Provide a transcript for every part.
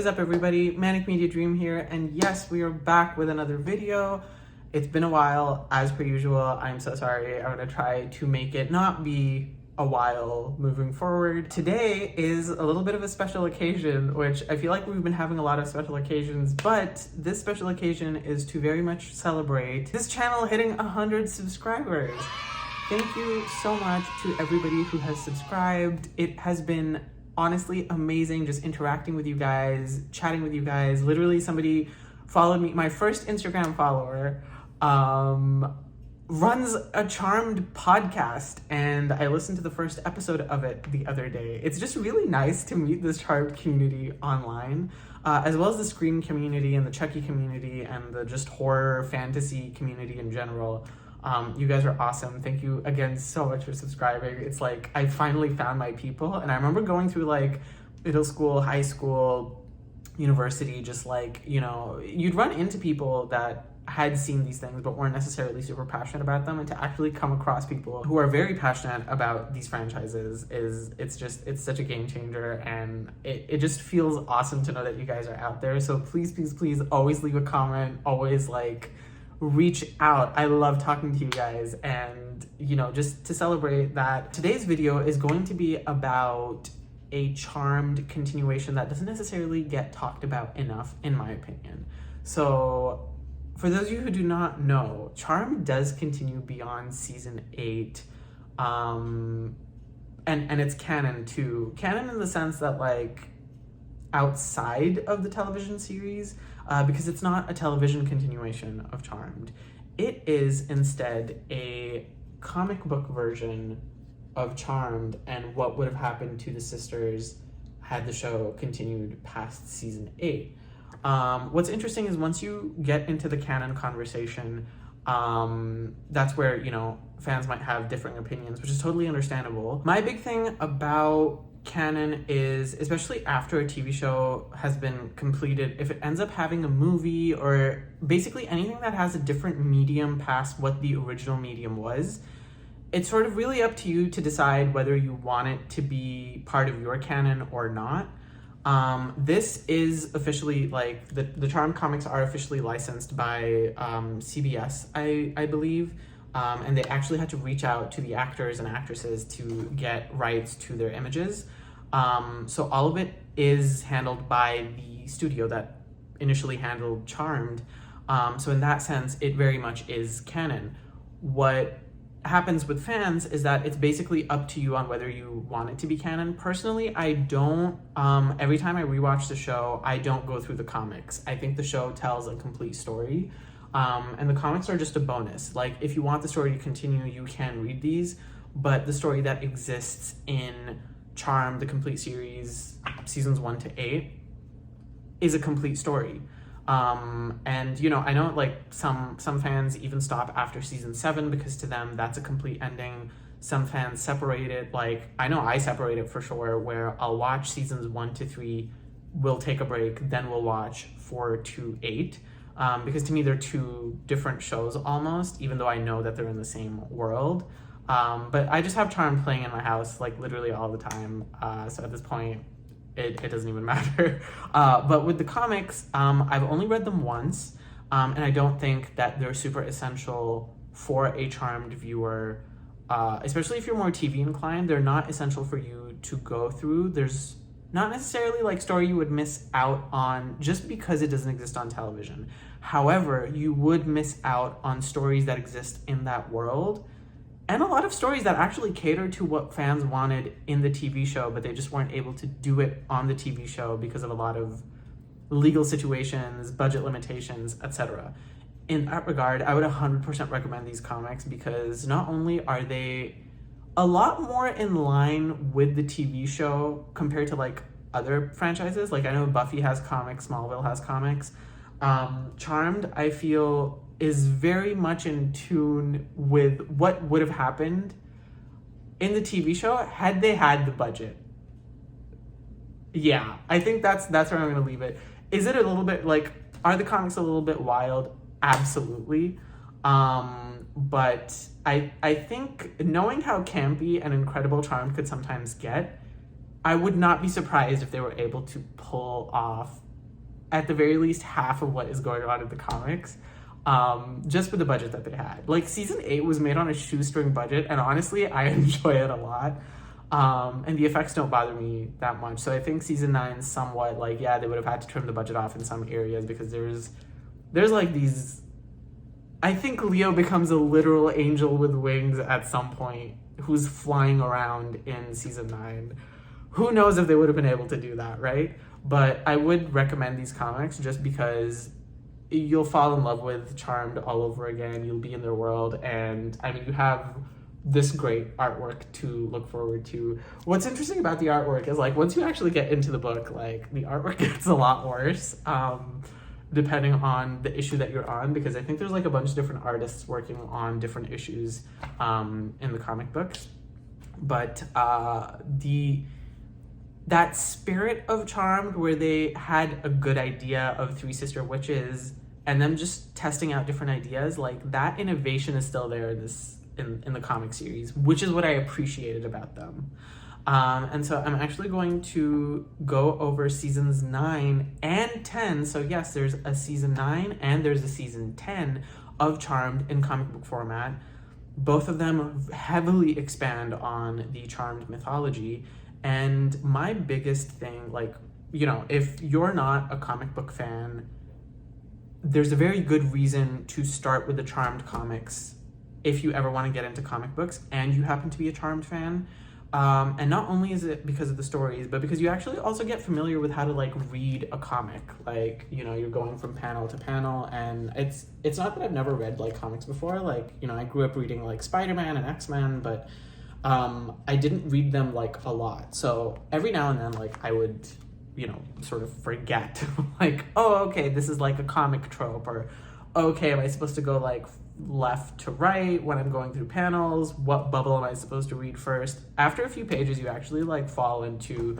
is up, everybody? Manic Media Dream here, and yes, we are back with another video. It's been a while, as per usual. I'm so sorry. I'm gonna try to make it not be a while moving forward. Today is a little bit of a special occasion, which I feel like we've been having a lot of special occasions, but this special occasion is to very much celebrate this channel hitting 100 subscribers. Thank you so much to everybody who has subscribed. It has been honestly amazing just interacting with you guys, chatting with you guys. Literally somebody followed me. My first Instagram follower runs a Charmed podcast, and I listened to the first episode of it the other day. It's just really nice to meet this Charmed community online, as well as the Scream community and the Chucky community and the just horror fantasy community in general. You guys are awesome. Thank you again so much for subscribing. It's like I finally found my people, and I remember going through like middle school, high school, university, just like, you know, you'd run into people that had seen these things but weren't necessarily super passionate about them, and to actually come across people who are very passionate about these franchises it's such a game changer, and it just feels awesome to know that you guys are out there. So please always leave a comment, always like reach out. I love talking to you guys, and you know, just to celebrate that, today's video is going to be about a Charmed continuation that doesn't necessarily get talked about enough, in my opinion. So for those of you who do not know, Charmed does continue beyond season 8, and it's canon too. Canon in the sense that like outside of the television series, because it's not a television continuation of Charmed. It is instead a comic book version of Charmed and what would have happened to the sisters had the show continued past season 8. What's interesting is once you get into the canon conversation, that's where, you know, fans might have differing opinions, which is totally understandable. My big thing about canon is, especially after a TV show has been completed, if it ends up having a movie or basically anything that has a different medium past what the original medium was, it's sort of really up to you to decide whether you want it to be part of your canon or not. This is officially, like, the Charmed comics are officially licensed by CBS, I believe. And they actually had to reach out to the actors and actresses to get rights to their images. So all of it is handled by the studio that initially handled Charmed. So in that sense, it very much is canon. What happens with fans is that it's basically up to you on whether you want it to be canon. Personally, I don't, every time I rewatch the show, I don't go through the comics. I think the show tells a complete story. And the comics are just a bonus. Like, if you want the story to continue, you can read these, but the story that exists in Charmed, the complete series, seasons 1 to 8, is a complete story. And you know, I know like some fans even stop after season 7 because to them that's a complete ending. Some fans separate it. Like, I know I separate it for sure, where I'll watch seasons 1 to 3, we'll take a break, then we'll watch 4 to 8. Because to me they're two different shows almost, even though I know that they're in the same world. But I just have Charmed playing in my house like literally all the time, so at this point it doesn't even matter. But with the comics, I've only read them once, and I don't think that they're super essential for a Charmed viewer, especially if you're more TV inclined. They're not essential for you to go through. There's not necessarily like story you would miss out on just because it doesn't exist on television. However, you would miss out on stories that exist in that world, and a lot of stories that actually cater to what fans wanted in the TV show, but they just weren't able to do it on the TV show because of a lot of legal situations, budget limitations, etc. In that regard, I would 100% recommend these comics, because not only are they a lot more in line with the TV show compared to like other franchises. Like, I know Buffy has comics, Smallville has comics. Charmed, I feel, is very much in tune with what would have happened in the TV show had they had the budget. Yeah, I think that's where I'm gonna leave it. Is it a little bit like, are the comics a little bit wild? Absolutely. But I think knowing how campy and incredible Charmed could sometimes get, I would not be surprised if they were able to pull off at the very least half of what is going on in the comics, just with the budget that they had. Like, season 8 was made on a shoestring budget, and honestly, I enjoy it a lot. And the effects don't bother me that much. So I think season 9 is somewhat like, yeah, they would have had to trim the budget off in some areas, because there's like these, I think Leo becomes a literal angel with wings at some point who's flying around in season 9. Who knows if they would have been able to do that, right? But I would recommend these comics just because you'll fall in love with Charmed all over again. You'll be in their world, and I mean, you have this great artwork to look forward to. What's interesting about the artwork is, like, once you actually get into the book, like, the artwork gets a lot worse, depending on the issue that you're on, because I think there's like a bunch of different artists working on different issues in the comic books. But that spirit of Charmed, where they had a good idea of three sister witches and them just testing out different ideas, like, that innovation is still there in the comic series, which is what I appreciated about them. And so I'm actually going to go over seasons 9 and 10. So yes, there's a season 9 and there's a season 10 of Charmed in comic book format. Both of them heavily expand on the Charmed mythology. And my biggest thing, like, you know, if you're not a comic book fan, there's a very good reason to start with the Charmed comics if you ever want to get into comic books and you happen to be a Charmed fan. And not only is it because of the stories, but because you actually also get familiar with how to, like, read a comic. Like, you know, you're going from panel to panel, and it's not that I've never read, like, comics before. Like, you know, I grew up reading, like, Spider-Man and X-Men, but I didn't read them, like, a lot. So every now and then, like, I would, you know, sort of forget, like, oh, okay, this is like a comic trope, or okay, am I supposed to go, like, left to right when I'm going through panels? What bubble am I supposed to read first? After a few pages, you actually, like, fall into,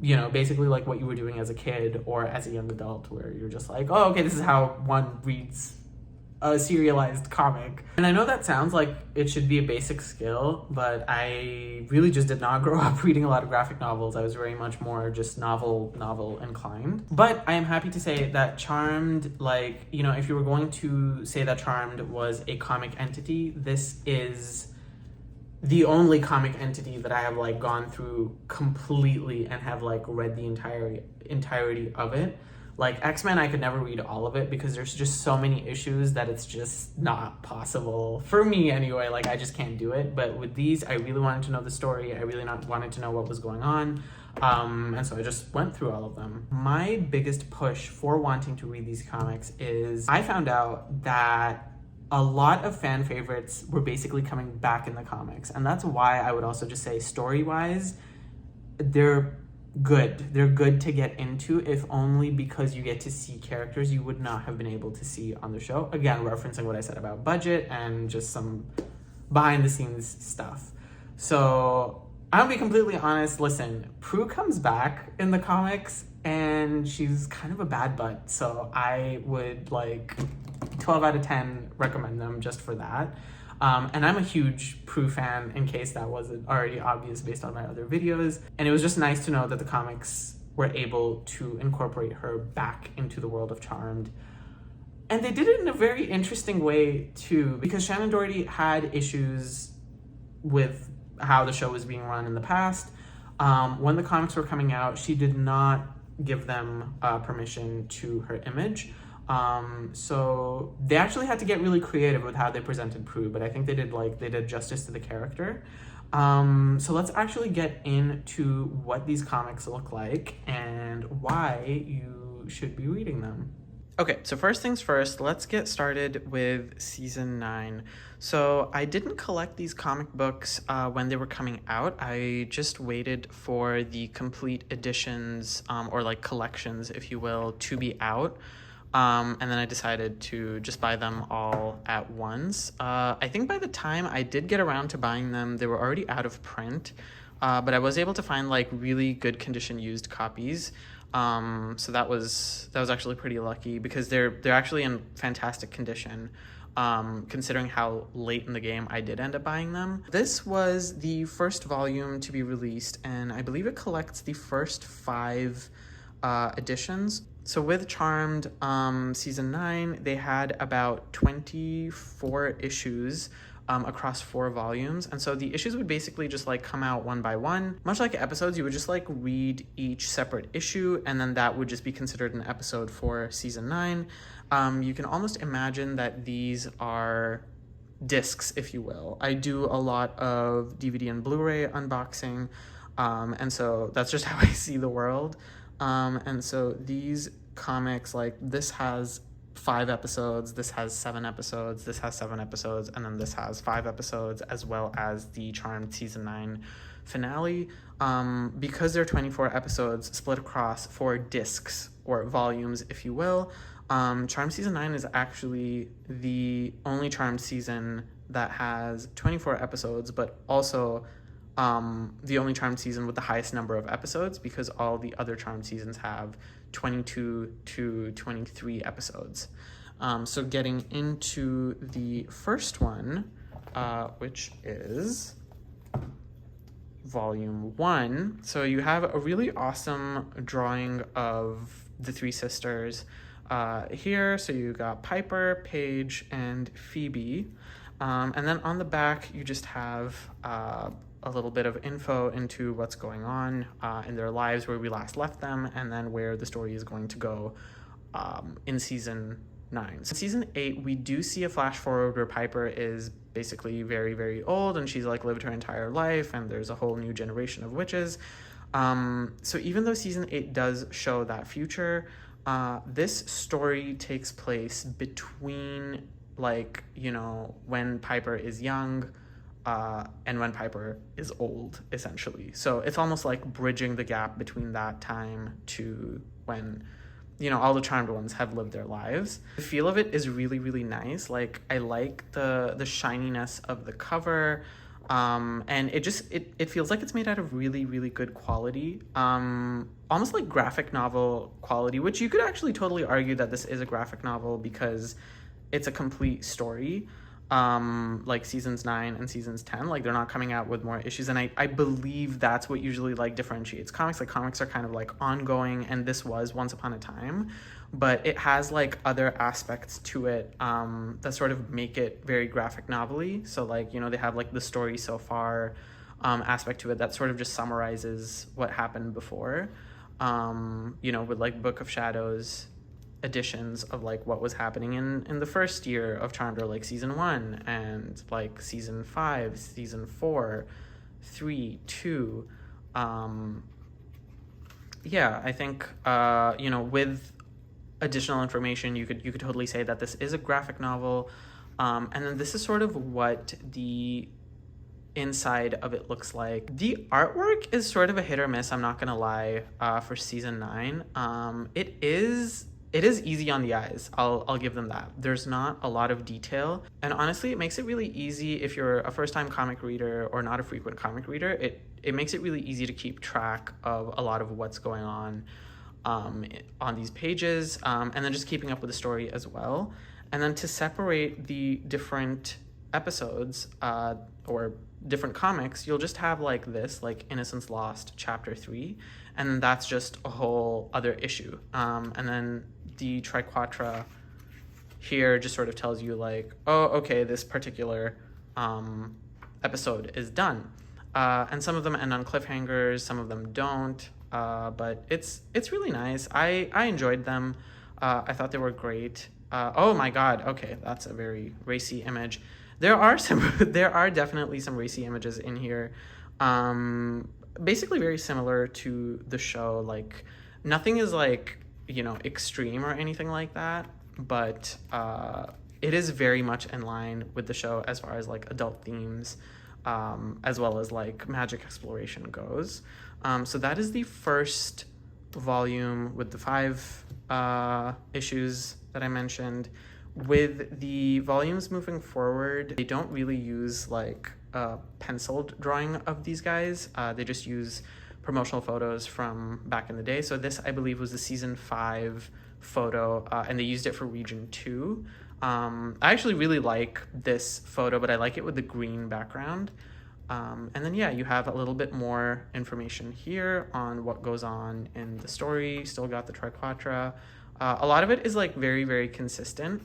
you know, basically like what you were doing as a kid or as a young adult, where you're just like, oh, okay, this is how one reads a serialized comic. And I know that sounds like it should be a basic skill, but I really just did not grow up reading a lot of graphic novels. I was very much more just novel inclined. But I am happy to say that Charmed, like, you know, if you were going to say that Charmed was a comic entity, this is the only comic entity that I have, like, gone through completely and have, like, read the entirety of it. Like, X-Men, I could never read all of it because there's just so many issues that it's just not possible. For me, anyway, like, I just can't do it. But with these, I really wanted to know the story. I really wanted to know what was going on. And so I just went through all of them. My biggest push for wanting to read these comics is I found out that a lot of fan favorites were basically coming back in the comics. And that's why I would also just say, story-wise, they're good. They're good to get into, if only because you get to see characters you would not have been able to see on the show. Again, referencing what I said about budget and just some behind the scenes stuff. So I'll be completely honest. Listen, Prue comes back in the comics and she's kind of a bad butt. So I would, like, 12 out of 10 recommend them just for that. And I'm a huge Prue fan, in case that wasn't already obvious based on my other videos. And it was just nice to know that the comics were able to incorporate her back into the world of Charmed. And they did it in a very interesting way, too, because Shannon Doherty had issues with how the show was being run in the past. When the comics were coming out, she did not give them permission to her image. So they actually had to get really creative with how they presented Prue, but I think they did justice to the character. So let's actually get into what these comics look like and why you should be reading them. Okay, so first things first, let's get started with season 9. So I didn't collect these comic books when they were coming out. I just waited for the complete editions, or like collections, if you will, to be out. And then I decided to just buy them all at once. I think by the time I did get around to buying them, they were already out of print, but I was able to find, like, really good condition used copies. So that was actually pretty lucky, because they're actually in fantastic condition, considering how late in the game I did end up buying them. This was the first volume to be released, and I believe it collects the first 5 editions. So with Charmed, season 9, they had about 24 issues across 4 volumes. And so the issues would basically just like come out one by one. Much like episodes, you would just like read each separate issue, and then that would just be considered an episode for season 9. You can almost imagine that these are discs, if you will. I do a lot of DVD and Blu-ray unboxing, and so that's just how I see the world. And so these comics, like this has 5 episodes, this has 7 episodes, this has 7 episodes, and then this has 5 episodes, as well as the Charmed season 9 finale. Because they're 24 episodes split across 4 discs or volumes, if you will. Charmed season 9 is actually the only Charmed season that has 24 episodes, but also the only Charmed season with the highest number of episodes, because all the other Charmed seasons have 22 to 23 episodes. So getting into the first one, which is volume 1. So you have a really awesome drawing of the 3 sisters here. So you got Piper, Paige, and Phoebe. And then on the back, you just have a little bit of info into what's going on in their lives, where we last left them, and then where the story is going to go in season 9. So in season 8, we do see a flash forward where Piper is basically very, very old, and she's like lived her entire life, and there's a whole new generation of witches. So even though season 8 does show that future, this story takes place between, like, you know, when Piper is young and when Piper is old, essentially. So it's almost like bridging the gap between that time to when, you know, all the Charmed ones have lived their lives. The feel of it is really, really nice. Like, I like the shininess of the cover, and it feels like it's made out of really, really good quality, almost like graphic novel quality, which you could actually totally argue that this is a graphic novel because it's a complete story. Like seasons 9 and seasons 10, like they're not coming out with more issues, and I believe that's what usually like differentiates comics. Like, comics are kind of like ongoing, and this was once upon a time, but it has like other aspects to it that sort of make it very graphic novel-y. So, like, you know, they have like the story so far aspect to it that sort of just summarizes what happened before, you know, with like Book of Shadows editions of like what was happening in the first year of Charmed, or like season 1 and like season 5, season 4, 3, 2. Yeah, I think you know, with additional information, you could totally say that this is a graphic novel, and then this is sort of what the inside of it looks like. The artwork is sort of a hit or miss, I'm not gonna lie, for season 9. It is easy on the eyes. I'll give them that. There's not a lot of detail, and honestly, it makes it really easy if you're a first-time comic reader or not a frequent comic reader. It makes it really easy to keep track of a lot of what's going on these pages, and then just keeping up with the story as well. And then to separate the different episodes or different comics, you'll just have like this, like Innocence Lost chapter 3, and that's just a whole other issue. And then the triquatra here just sort of tells you like, oh, okay, this particular episode is done. And some of them end on cliffhangers, some of them don't, but it's really nice. I enjoyed them. I thought they were great. Oh my god, okay, that's a very racy image. There are definitely some racy images in here. Basically very similar to the show. Like, nothing is like, you know, extreme or anything like that, but it is very much in line with the show as far as like adult themes, as well as like magic exploration goes. So that is the first volume with the 5 issues that I mentioned. With the volumes moving forward, they don't really use like a penciled drawing of these guys. They just use promotional photos from back in the day. So this, I believe, was the season 5 photo, and they used it for region 2. I actually really like this photo, but I like it with the green background. And then, yeah, you have a little bit more information here on what goes on in the story. Still got the triquetra. A lot of it is like very, very consistent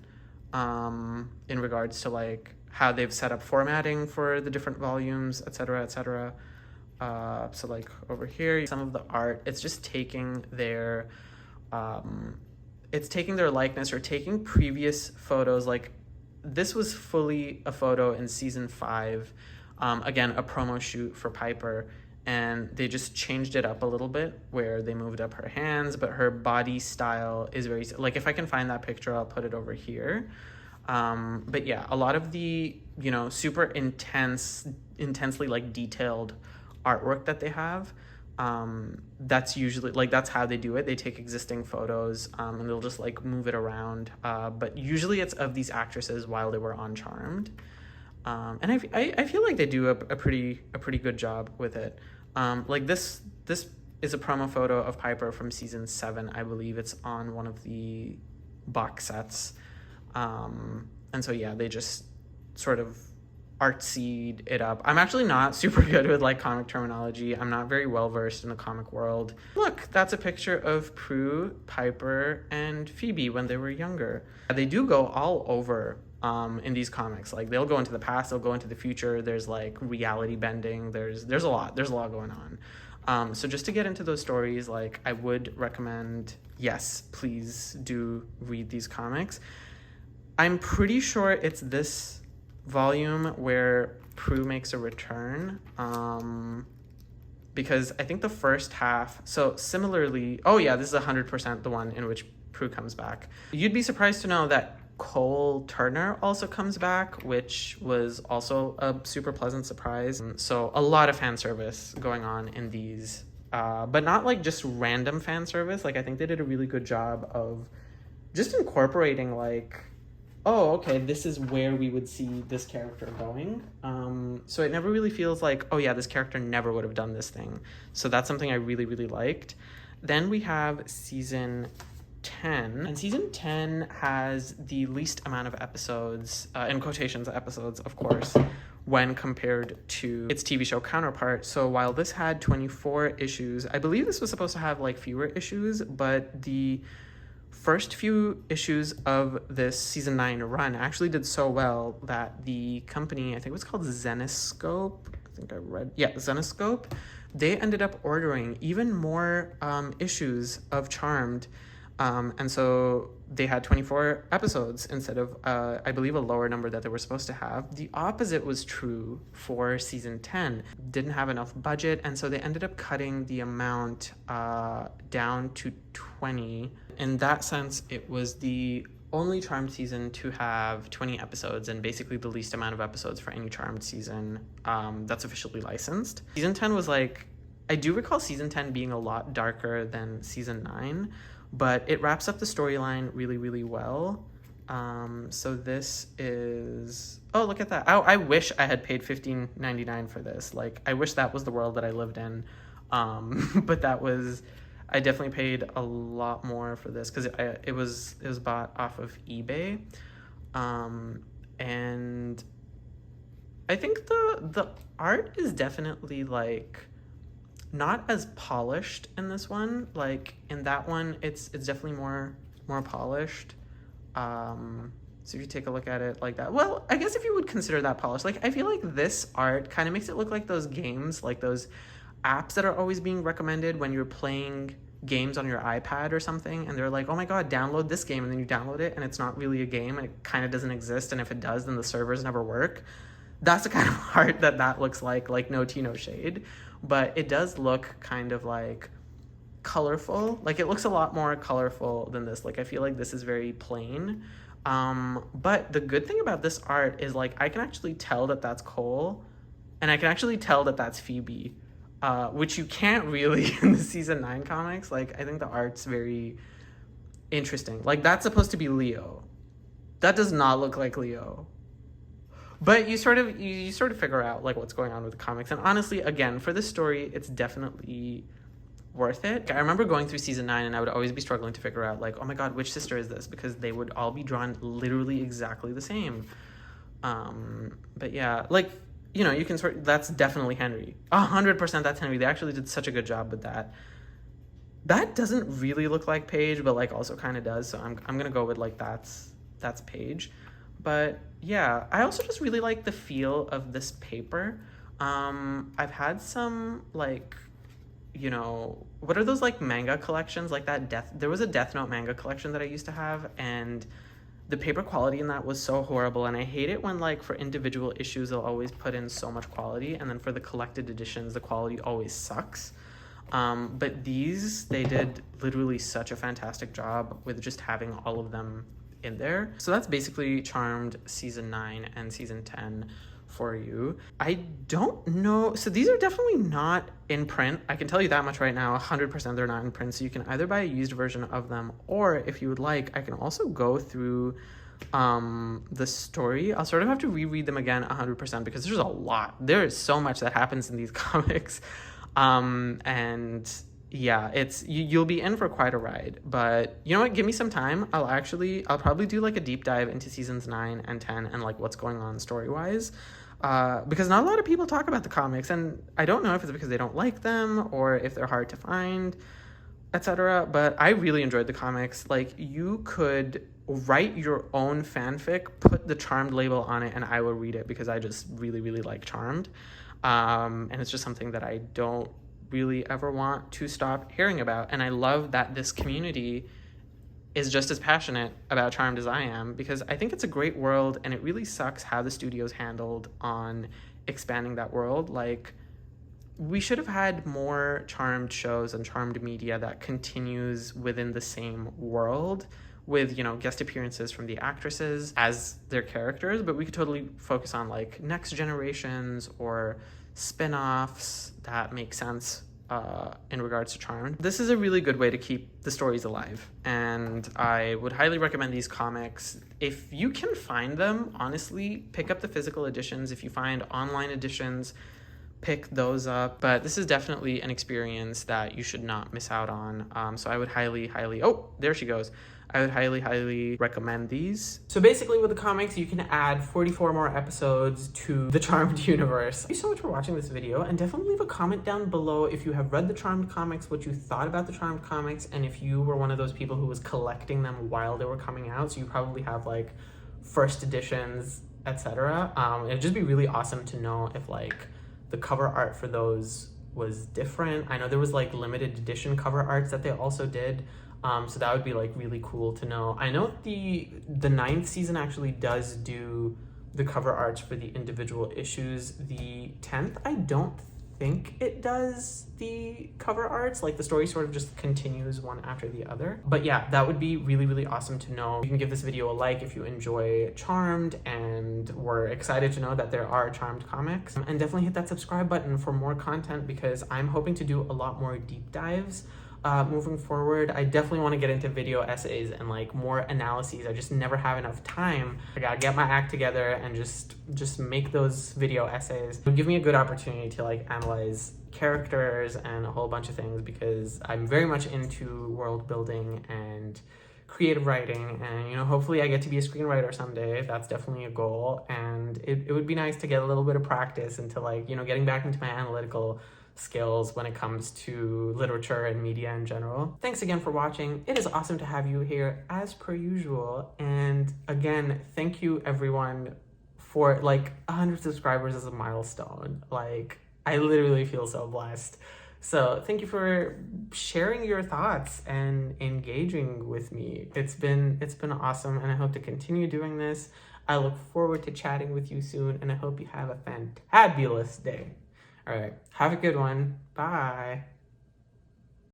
in regards to like how they've set up formatting for the different volumes, etc., etc. So like over here, some of the art, it's just taking their likeness or taking previous photos. Like this was fully a photo in season 5. Again, a promo shoot for Piper, and they just changed it up a little bit where they moved up her hands, but her body style is very, like if I can find that picture, I'll put it over here. But yeah, a lot of the, you know, super intensely like detailed artwork that they have, that's usually like, that's how they do it. They take existing photos and they'll just like move it around. But usually it's of these actresses while they were on Charmed. And I feel like they do a pretty good job with it. Like this is a promo photo of Piper from season 7. I believe it's on one of the box sets. And so yeah, they just sort of artsied it up. I'm actually not super good with like comic terminology. I'm not very well versed in the comic world. Look, that's a picture of Prue, Piper, and Phoebe when they were younger. They do go all over in these comics. Like they'll go into the past, they'll go into the future. There's like reality bending. There's a lot going on. So just to get into those stories, like I would recommend, yes, please do read these comics. I'm pretty sure it's this volume where Prue makes a return, because I think the first half, so similarly, oh yeah, this is 100% the one in which Prue comes back. You'd be surprised to know that Cole Turner also comes back, which was also a super pleasant surprise. So a lot of fan service going on in these, but not like just random fan service. Like I think they did a really good job of just incorporating like, oh, okay, this is where we would see this character going. So it never really feels like, oh yeah, this character never would have done this thing. So that's something I really, really liked. Then we have season 10, and season 10 has the least amount of episodes, in quotations, episodes, of course, when compared to its TV show counterpart. So while this had 24 issues, I believe this was supposed to have like fewer issues, but the first few issues of this season 9 run actually did so well that the company, I think it was called Zenescope, Zenescope, they ended up ordering even more issues of Charmed. And so they had 24 episodes instead of, I believe, a lower number that they were supposed to have. The opposite was true for season 10. Didn't have enough budget, and so they ended up cutting the amount down to 20. In that sense, it was the only Charmed season to have 20 episodes, and basically the least amount of episodes for any Charmed season that's officially licensed. Season 10 was like, I do recall season 10 being a lot darker than season 9, but it wraps up the storyline really, really well. So this is, oh, look at that. Oh, I wish I had paid $15.99 for this. Like, I wish that was the world that I lived in. But that was, I definitely paid a lot more for this because it was bought off of eBay. And I think the art is definitely like not as polished in this one. Like in that one, it's definitely more polished. So if you take a look at it like that, well, I guess if you would consider that polished, like I feel like this art kind of makes it look like those games, like those apps that are always being recommended when you're playing games on your iPad or something, and they're like, oh my god, download this game, and then you download it and it's not really a game and it kind of doesn't exist, and if it does, then the servers never work. That's the kind of art that looks like no tea, no shade, but it does look kind of like colorful. Like it looks a lot more colorful than this. Like I feel like this is very plain. But the good thing about this art is like I can actually tell that that's Cole, and I can actually tell that that's Phoebe, which you can't really in the season 9 comics. Like I think the art's very interesting. Like that's supposed to be Leo. That does not look like Leo. But you sort of figure out like what's going on with the comics. And honestly, again, for this story, it's definitely worth it. I remember going through season 9 and I would always be struggling to figure out like, oh my god, which sister is this? Because they would all be drawn literally exactly the same. But yeah, like you know, you can sort, that's definitely Henry. 100% that's Henry. They actually did such a good job with that. That doesn't really look like Paige, but like also kind of does. So I'm gonna go with like that's Paige. But yeah, I also just really like the feel of this paper. I've had some like, you know, what are those like manga collections like that there was a Death Note manga collection that I used to have, and the paper quality in that was so horrible, and I hate it when like for individual issues they'll always put in so much quality, and then for the collected editions the quality always sucks. But these, they did literally such a fantastic job with just having all of them in there. So that's basically Charmed season 9 and season 10 for you. I don't know, so these are definitely not in print. I can tell you that much right now, 100% they're not in print. So you can either buy a used version of them, or if you would like, I can also go through the story. I'll sort of have to reread them again 100% because there's a lot. There is so much that happens in these comics. And yeah, you'll be in for quite a ride, but you know what, give me some time. I'll probably do like a deep dive into seasons 9 and 10 and like what's going on story wise, because not a lot of people talk about the comics, and I don't know if it's because they don't like them or if they're hard to find, etc. But I really enjoyed the comics. Like, you could write your own fanfic, put the Charmed label on it, and I will read it because I just really, really like Charmed. And it's just something that I don't really ever want to stop hearing about. And I love that this community is just as passionate about Charmed as I am, because I think it's a great world, and it really sucks how the studio's handled on expanding that world. Like, we should have had more Charmed shows and Charmed media that continues within the same world with, you know, guest appearances from the actresses as their characters, but we could totally focus on like next generations or spin-offs that make sense in regards to Charmed. This is a really good way to keep the stories alive, and I would highly recommend these comics. If you can find them, honestly, pick up the physical editions. If you find online editions, pick those up. But this is definitely an experience that you should not miss out on. So I would highly, oh, there she goes. I would highly, highly recommend these. So basically with the comics, you can add 44 more episodes to the Charmed universe. Thank you so much for watching this video, and definitely leave a comment down below if you have read the Charmed comics, what you thought about the Charmed comics, and if you were one of those people who was collecting them while they were coming out. So you probably have like first editions, etc. It'd just be really awesome to know if like the cover art for those was different. I know there was like limited edition cover arts that they also did. So that would be like really cool to know. I know the 9th season actually does do the cover arts for the individual issues. The 10th, I don't think it does the cover arts. Like, the story sort of just continues one after the other. But yeah, that would be really, really awesome to know. You can give this video a like if you enjoy Charmed and were excited to know that there are Charmed comics. And definitely hit that subscribe button for more content, because I'm hoping to do a lot more deep dives moving forward. I definitely want to get into video essays and like more analyses. I just never have enough time. I gotta get my act together and just make those video essays. It would give me a good opportunity to like analyze characters and a whole bunch of things, because I'm very much into world building and creative writing, and you know, hopefully I get to be a screenwriter someday. That's definitely a goal, and it would be nice to get a little bit of practice into like, you know, getting back into my analytical skills when it comes to literature and media in general. Thanks again for watching. It is awesome to have you here as per usual. And again, thank you everyone for like 100 subscribers as a milestone. Like, I literally feel so blessed. So thank you for sharing your thoughts and engaging with me. It's been awesome, and I hope to continue doing this. I look forward to chatting with you soon, and I hope you have a fantabulous day. All right, have a good one. Bye.